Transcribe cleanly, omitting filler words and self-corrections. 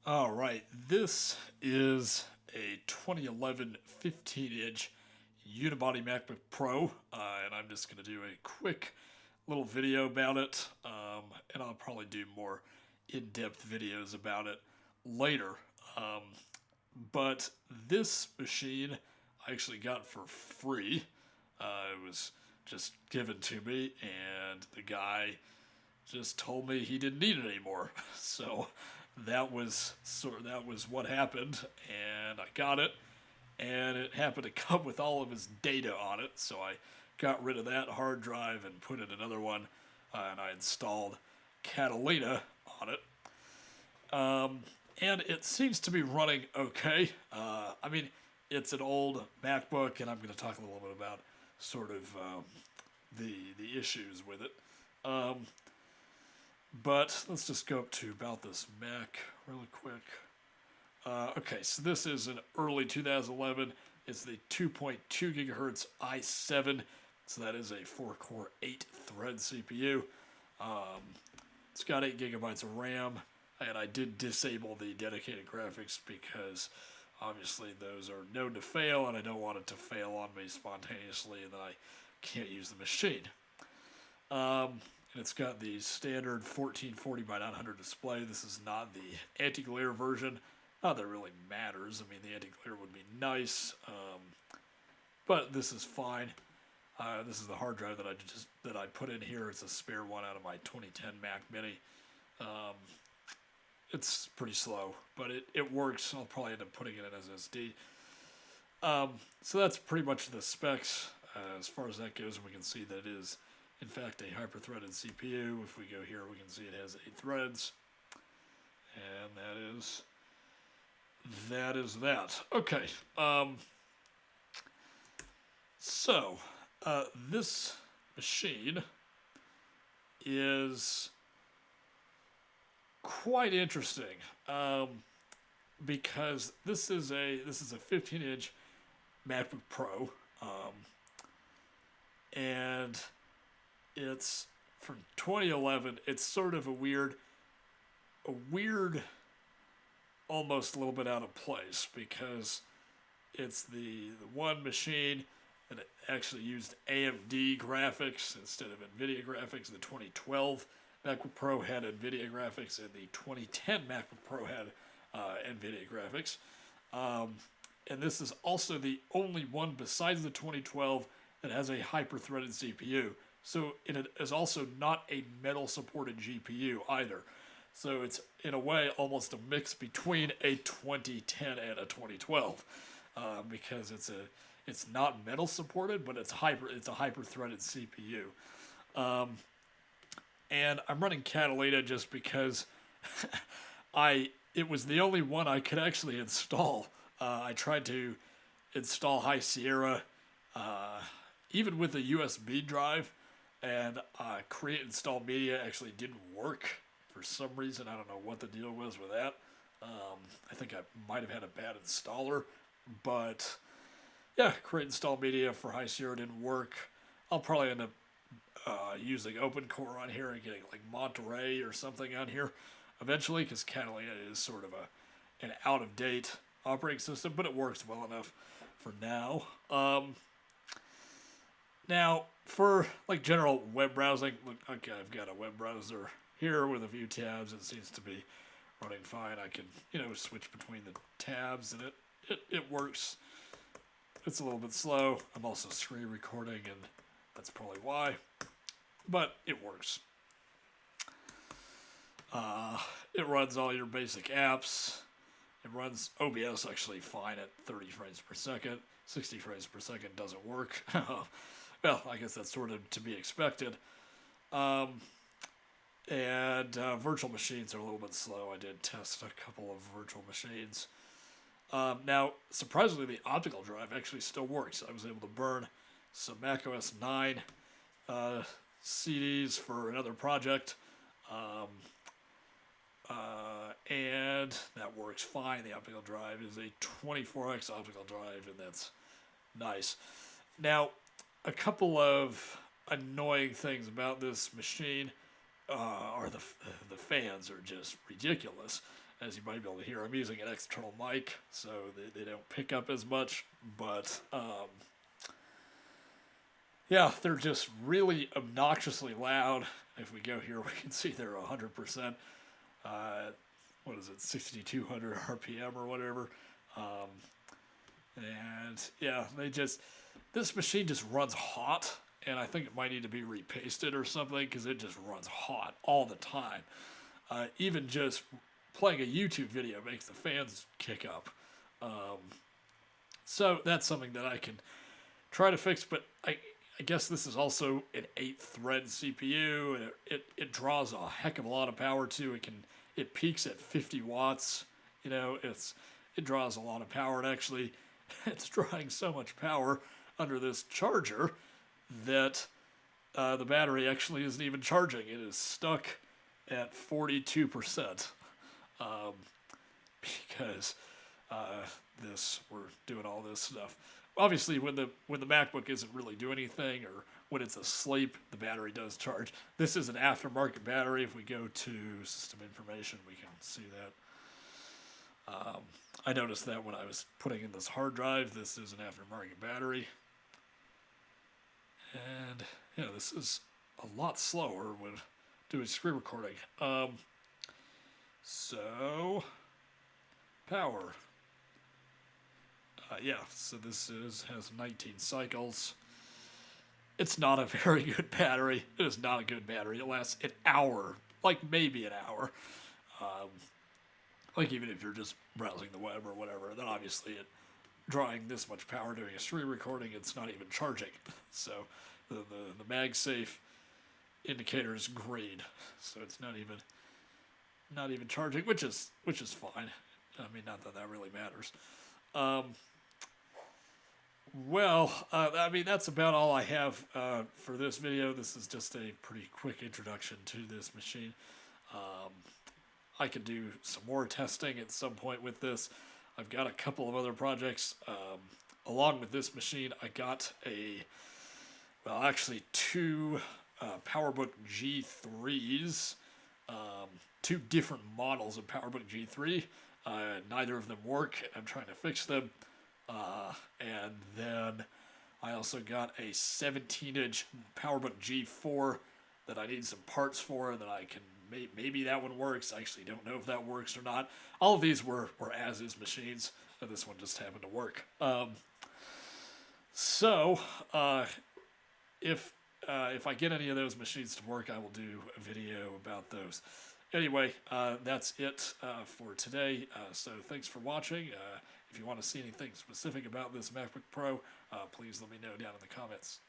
All right, this is a 2011 15-inch unibody MacBook Pro, and I'm just going to do a quick little video about it, and I'll probably do more in-depth videos about it later. Um, but this machine I actually got for free. It was just given to me, and the guy just told me he didn't need it anymore. So that was what happened, and I got it, and it happened to come with all of his data on it. So I got rid of that hard drive and put in another one, and I installed Catalina on it. And it seems to be running okay. I mean, it's an old MacBook, and I'm going to talk a little bit about sort of the issues with it. Um, but let's just go up to about this Mac really quick. Okay, so this is an early 2011. It's the 2.2 gigahertz i7, so that is a 4-core, 8-thread CPU. It's got 8 gigabytes of RAM, and I did disable the dedicated graphics because obviously those are known to fail, and I don't want it to fail on me spontaneously, and then I can't use the machine. And it's got the standard 1440 by 900 display. This is not the anti-glare version. Not that it really matters. I mean, the anti-glare would be nice, but this is fine. This is the hard drive that I put in here. It's a spare one out of my 2010 Mac Mini. It's pretty slow, but it works. I'll probably end up putting it in SSD. So that's pretty much the specs as far as that goes. We can see that it is, in fact, a hyper-threaded CPU. If we go here, we can see it has 8 threads, and that is that. Okay. So this machine is quite interesting because this is a 15-inch MacBook Pro, and it's from 2011. It's sort of a weird, almost a little bit out of place because it's the one machine that actually used AMD graphics instead of NVIDIA graphics. The 2012 MacBook Pro had NVIDIA graphics, and the 2010 MacBook Pro had NVIDIA graphics. And this is also the only one besides the 2012 that has a hyper-threaded CPU. So it is also not a metal-supported GPU either. So it's, in a way, almost a mix between a 2010 and a 2012, because it's not metal supported, but it's a hyper-threaded CPU. And I'm running Catalina just because it was the only one I could actually install. I tried to install High Sierra, even with a USB drive, and create install media actually didn't work for some reason. I don't know what the deal was with that. I think I might have had a bad installer, but yeah, create install media for High Sierra didn't work. I'll probably end up using OpenCore on here and getting like Monterey or something on here eventually, because Catalina is sort of an out-of-date operating system, but it works well enough for now. Now, for like general web browsing, look, okay, I've got a web browser here with a few tabs. It seems to be running fine. I can, switch between the tabs, and it works. It's a little bit slow. I'm also screen recording, and that's probably why, but it works. It runs all your basic apps. It runs OBS actually fine at 30 frames per second. 60 frames per second doesn't work. Well, I guess that's sort of to be expected. And virtual machines are a little bit slow. I did test a couple of virtual machines. Now, surprisingly, the optical drive actually still works. I was able to burn some macOS 9 CDs for another project, and that works fine. The optical drive is a 24x optical drive, and that's nice. Now, a couple of annoying things about this machine are the fans are just ridiculous. As you might be able to hear, I'm using an external mic, so they don't pick up as much, but yeah, they're just really obnoxiously loud. If we go here, we can see they're 100%. What is it, 6,200 RPM or whatever. And yeah, this machine just runs hot, and I think it might need to be repasted or something because it just runs hot all the time. Even just playing a YouTube video makes the fans kick up. So that's something that I can try to fix, but I guess this is also an 8-thread CPU, and it draws a heck of a lot of power too. It peaks at 50 watts. You know, it draws a lot of power, and actually, it's drawing so much power under this charger that the battery actually isn't even charging. It is stuck at 42%, because we're doing all this stuff. Obviously, when the MacBook isn't really doing anything, or when it's asleep, the battery does charge. This is an aftermarket battery. If we go to system information, we can see that. I noticed that when I was putting in this hard drive. This is an aftermarket battery. And yeah, this is a lot slower when doing screen recording. So power. Yeah, so this has 19 cycles. It's not a very good battery. It is not a good battery. It lasts an hour, like maybe an hour. Like even if you're just browsing the web or whatever, then obviously drawing this much power doing a screen recording, it's not even charging. So the MagSafe indicator is green, so it's not even charging, which is fine. I mean, not that really matters. I mean, that's about all I have for this video. This is just a pretty quick introduction to this machine. I could do some more testing at some point with this. I've got a couple of other projects. Along with this machine, I got actually two PowerBook G3s, two different models of PowerBook G3. Neither of them work. I'm trying to fix them. And then I also got a 17-inch PowerBook G4 that I need some parts for, that I can, maybe that one works. I actually don't know if that works or not. All of these were as-is machines, and this one just happened to work. If I get any of those machines to work, I will do a video about those. Anyway, that's it for today. So thanks for watching. If you want to see anything specific about this MacBook Pro, please let me know down in the comments.